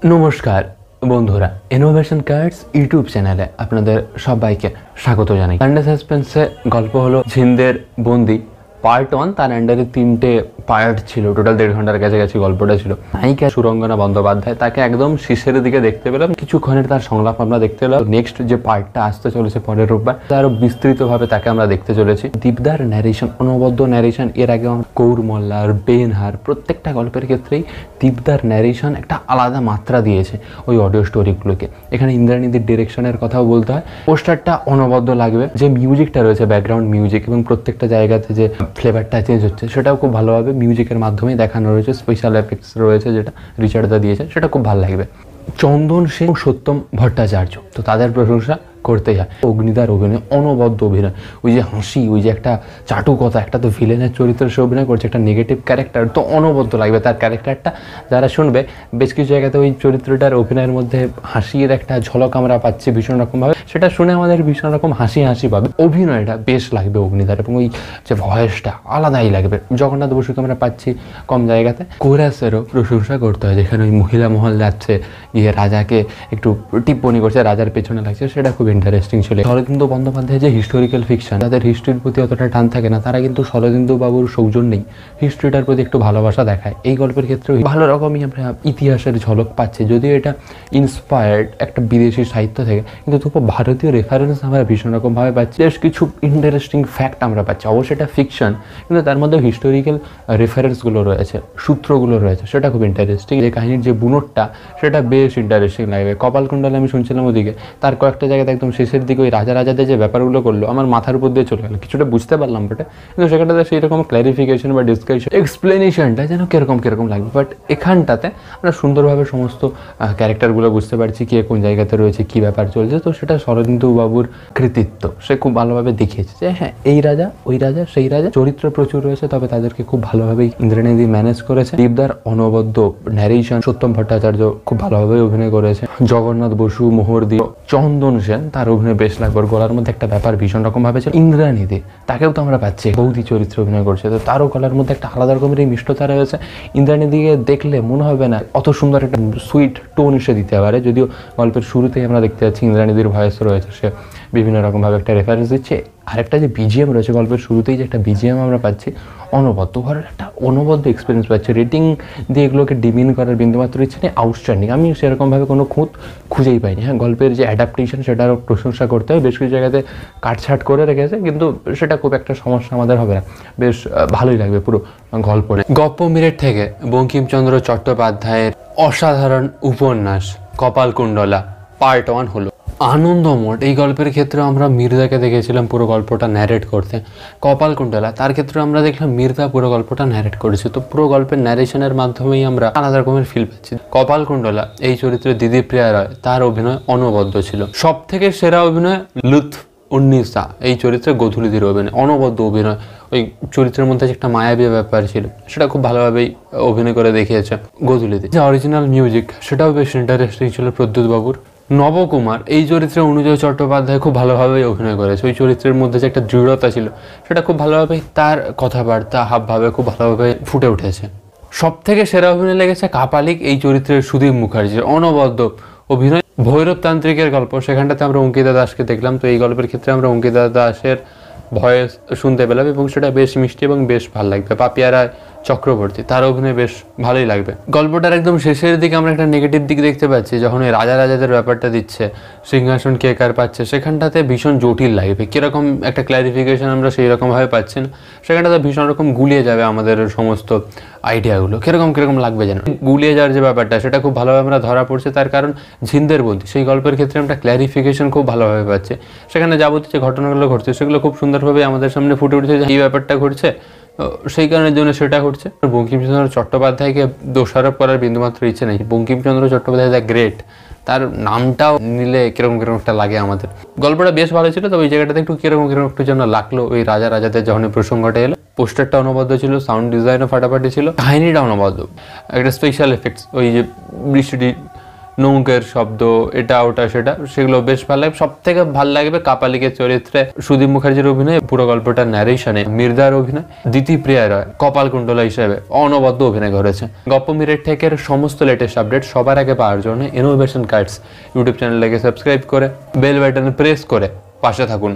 নমস্কার বন্ধুরা, innovation cards YouTube চ্যানেলে আপনাদের সবাইকে স্বাগত জানাই। সানডে সাসপেন্সে গল্প হলো ঝিন্দের বন্দি পার্ট 1। তার আন্ডারে 3টে পার্ট ছিল, টোটাল 1.5 ঘন্টার কাছাকাছি গল্পটা ছিল। নায়িকা সুরঙ্গনা বন্দ্যোপাধ্যায়, তাকে একদম শেষের দিকে দেখতে পেলাম, কিছুক্ষণের তার সংলাপ আমরা দেখতে পেলাম। নেক্সট যে পার্টটা আসতে চলেছে পরের রোববার, আরো বিস্তৃতভাবে তাকে আমরা দেখতে চলেছি। দীপদার ন্যারেশন, অনবদ্য ন্যারেশন। এর আগে গৌর মোল্লার, বেনহার, প্রত্যেকটা গল্পের ক্ষেত্রেই দীপদার ন্যারেশন একটা আলাদা মাত্রা দিয়েছে ওই অডিও স্টোরিগুলোকে। এখানে ইন্দ্রাণীদের ডিরেকশনের কথাও বলতে হয়। পোস্টারটা অনবদ্য লাগবে, যে মিউজিকটা রয়েছে, ব্যাকগ্রাউন্ড মিউজিক, এবং প্রত্যেকটা জায়গাতে যে ফ্লেভারটা চেঞ্জ হচ্ছে সেটাও খুব ভালোভাবে মিউজিকের মাধ্যমেই দেখানো রয়েছে। স্পেশাল এফেক্টস রয়েছে যেটা রিচার্ড দা দিয়েছে, সেটা খুব ভালো লাগবে। চন্দন সিং, সত্যম ভট্টাচার্য, তো তাদের প্রশংসা করতে হয়। অগ্নিদার অভিনয়, অনবদ্য অভিনয়, ওই যে হাসি, ওই যে একটা চাটুকতা, একটা তো ভিলেনের চরিত্রে সে অভিনয় করছে, একটা নেগেটিভ ক্যারেক্টার, তো অনবদ্য লাগবে তার ক্যারেক্টারটা। যারা শুনবে, বেশ কিছু জায়গাতে ওই চরিত্রটার অভিনয়ের মধ্যে হাসির একটা ঝলক আমরা পাচ্ছি ভীষণ রকমভাবে, সেটা শুনে আমাদের ভীষণ রকম হাসি পাবে। অভিনয়টা বেশ লাগবে অগ্নিদার, এবং ওই যে ভয়েসটা আলাদাই লাগবে। জগন্নাথ বসুকে আমরা পাচ্ছি কম জায়গাতে। কোরাসেরও প্রশংসা করতে হয়, যেখানে ওই মহিলা মহল যাচ্ছে, গিয়ে রাজাকে একটু টিপ্পনি করছে, রাজার পেছনে লাগছে, সেটা খুব ইন্টারেস্টিং ছিল। শরদিন্দু বন্দ্যোপাধ্যায় যে হিস্টোরিক্যাল ফিকশন, তাদের হিস্ট্রির প্রতি অতটা টান থাকে না, তারা কিন্তু শরদিন্দু বাবুর সৌজন্যেই হিস্ট্রিটার প্রতি একটু ভালোবাসা দেখায়। এই গল্পের ক্ষেত্রে ভালো রকমই আমরা ইতিহাসের ঝলক পাচ্ছি, যদিও এটা ইন্সপায়ার্ড একটা বিদেশি সাহিত্য থেকে, কিন্তু তবু ভারতীয় রেফারেন্স আমরা ভীষণ রকমভাবে পাচ্ছি। বেশ কিছু ইন্টারেস্টিং ফ্যাক্ট আমরা পাচ্ছি। অবশ্যই এটা ফিকশন, কিন্তু তার মধ্যে হিস্টোরিক্যাল রেফারেন্সগুলো রয়েছে, সূত্রগুলো রয়েছে, সেটা খুব ইন্টারেস্টিং। যে কাহিনীর যে বুনটটা, সেটা বেশ ইন্টারেস্টিং লাগবে। কপালকুণ্ডল আমি শুনছিলাম ওদিকে, তার কয়েকটা জায়গাতে একদম শেষের দিকে ওই রাজাদের যে ব্যাপারগুলো করলো, আমার মাথার উপর দিয়ে চলে গেল, কিছুটা বুঝতে পারলাম বটে, কিন্তু সেখানটাতে সেই রকম ক্ল্যারিফিকেশন বা ডিসকাশন, এক্সপ্লেনেশনটা যেন কিরকম লাগবে। বাট এখানটাতে আমরা সুন্দরভাবে সমস্ত ক্যারেক্টারগুলো বুঝতে পারছি, কে কোন জায়গাতে রয়েছে, কী ব্যাপার চলছে। তো সেটা শরদিন্দু বাবুর কৃতিত্ব, সে খুব ভালোভাবে দেখিয়েছে যে হ্যাঁ, এই রাজা, ওই রাজা, সেই রাজা, চরিত্র প্রচুর রয়েছে, তবে তাদেরকে খুব ভালোভাবেই ইন্দ্রাণীদি ম্যানেজ করেছে। দীপদার অনবদ্য ন্যারেশন, সত্যম ভট্টাচার্য খুব ভালোভাবে অভিনয় করেছে। জগন্নাথ বসু, মোহরদি, চন্দন সেন, তার অভিনয় বেশ লাগবে। গলার মধ্যে একটা ব্যাপার ভীষণ রকম ভাবে ছিল। ইন্দ্রাণীদি, তাকেও তো আমরা পাচ্ছি বৌদি চরিত্রে অভিনয় করছে, তো তারও গলার মধ্যে একটা আলাদা রকমের এই মিষ্টতা রয়েছে। ইন্দ্রাণীদিকে দেখলে মনে হবে না অত সুন্দর একটা সুইট টোন এসে দিতে পারে, যদিও গল্পের শুরুতেই আমরা দেখতে পাচ্ছি ইন্দ্রাণীদির ভয়েস রয়েছে, সে বিভিন্ন রকমভাবে একটা রেফারেন্স দিচ্ছে। আরেকটা যে বিজিএম রয়েছে, গল্পের শুরুতেই যে একটা বিজিএম আমরা পাচ্ছি, অনবদ্য ঘরের একটা অনবদ্য এক্সপিরিয়েন্স পাচ্ছি। রেটিং দিয়ে এগুলোকে ডিমিন করার বিন্দুমাত্র ইচ্ছে নেই, আউটস্ট্যান্ডিং। আমি সেরকমভাবে কোনো খুঁজেই পাইনি। হ্যাঁ, গল্পের যে অ্যাডাপ্টেশন, সেটারও প্রশংসা করতে হয়। বেশ কিছু জায়গাতে কাটছাট করে রেখেছে, কিন্তু সেটা খুব একটা সমস্যা আমাদের হবে না, বেশ ভালোই লাগবে পুরো গল্প। গপ্পমীরের থেকে বঙ্কিমচন্দ্র চট্টোপাধ্যায়ের অসাধারণ উপন্যাস কপালকুণ্ডলা পার্ট 1 হলো। আনন্দমঠ, এই গল্পের ক্ষেত্রে আমরা মির্জাকে দেখেছিলাম পুরো গল্পটা ন্যারেট করতে। কপালকুণ্ডলা, তার ক্ষেত্রে আমরা দেখলাম মির্জা পুরো গল্পটা ন্যারেট করেছে। তো পুরো গল্পের ন্যারেশনের মাধ্যমেই আমরা আলাদা রকমের ফিল পাচ্ছি। কপালকুণ্ডলা, এই চরিত্রে দিদি প্রিয়া রায়, তার অভিনয় অনবদ্য ছিল। সব থেকে সেরা অভিনয় লুৎফ উন্নিসা, এই চরিত্রে গোধূলিদির অভিনয়, অনবদ্য অভিনয়। ওই চরিত্রের মধ্যে যে একটা মায়াবী ব্যাপার ছিল, সেটা খুব ভালোভাবেই অভিনয় করে দেখিয়েছে গোধূলিদি। যে অরিজিনাল মিউজিক, সেটাও বেশ ইন্টারেস্টিং ছিল প্রদ্যুৎ বাবুর। নবকুমার, এই চরিত্রে অনুজয় চট্টোপাধ্যায় খুব ভালোভাবেই অভিনয় করেছে। ওই চরিত্রের মধ্যে যে একটা দৃঢ়তা ছিল, সেটা খুব ভালোভাবেই তার কথাবার্তা, হাবভাবে খুব ভালোভাবে ফুটে উঠেছে। সব থেকে সেরা অভিনয় লেগেছে কাপালিক, এই চরিত্রের সুদীপ মুখার্জির অনবদ্য অভিনয়। ভৈরব তান্ত্রিকের গল্প, সেখানটাতে আমরা অঙ্কিতা দাসকে দেখলাম। তো এই গল্পের ক্ষেত্রে আমরা অঙ্কিতা দাসের ভয়েস শুনতে পেলাম, এবং সেটা বেশ মিষ্টি এবং বেশ ভালো লাগবে। পাপিয়া রায় চক্রবর্তী, তার অভিনয় বেশ ভালোই লাগবে। গল্পটার একদম শেষের দিকে আমরা একটা নেগেটিভ দিক দেখতে পাচ্ছি, যখন ওই রাজাদের ব্যাপারটা দিচ্ছে, সিংহাসন কে কার পাচ্ছে, সেখানটাতে ভীষণ জটিল লাগবে। কীরকম একটা ক্ল্যারিফিকেশন আমরা সেই রকমভাবে পাচ্ছি না, সেখানটাতে ভীষণ রকম গুলিয়ে যাবে আমাদের সমস্ত আইডিয়াগুলো। কীরকম লাগবে যেন গুলিয়ে যাওয়ার যে ব্যাপারটা, সেটা খুব ভালোভাবে আমরা ধরা পড়ছে। তার কারণ ঝিন্দের বন্দি, সেই গল্পের ক্ষেত্রে আমরা ক্ল্যারিফিকেশন খুব ভালোভাবে পাচ্ছি। সেখানে যাবতীয় যে ঘটনাগুলো ঘটছে, সেগুলো খুব সুন্দরভাবে আমাদের সামনে ফুটে উঠছে যে এই ব্যাপারটা ঘটছে, সেই কারণের জন্য সেটা ঘটছে। বঙ্কিমচন্দ্র চট্টোপাধ্যায়কে দোষারোপ করার বিন্দুমাত্র ইচ্ছে নেই। বঙ্কিমচন্দ্র চট্টোপাধ্যায় দ্য গ্রেট, তার নামটাও নিলে কিরকম একটা লাগে আমাদের। গল্পটা বেশ ভালো ছিল, তবে ওই জায়গাটাতে একটু কিরকম একটু যেন লাগলো ওই রাজাদের যখন প্রসঙ্গটা এলো। পোস্টারটা অনবদ্য ছিল, সাউন্ড ডিজাইনও ফাটাফাটি ছিল, কাহিনীটা অনবদ্য, একটা স্পেশাল এফেক্টস, ওই যে বৃষ্টি নৌকের শব্দ, এটা ওটা সেটা, সেগুলো বেশ ভালো লাগবে। সব থেকে ভালো লাগবে কাপালিকের চরিত্রে সুদীপ মুখার্জির অভিনয়, পুরো গল্পটা ন্যারেশনে মির্জার অভিনয়, দিতি প্রিয়া রয় কপাল কুণ্ডলা হিসেবে অনবদ্য অভিনয় করেছে। গপ্প মিরের ঠেকের সমস্ত লেটেস্ট আপডেট সবার আগে পাওয়ার জন্য ইনোভেশন কার্ডস ইউটিউব চ্যানেলটাকে সাবস্ক্রাইব করে বেল বাটন প্রেস করে পাশে থাকুন।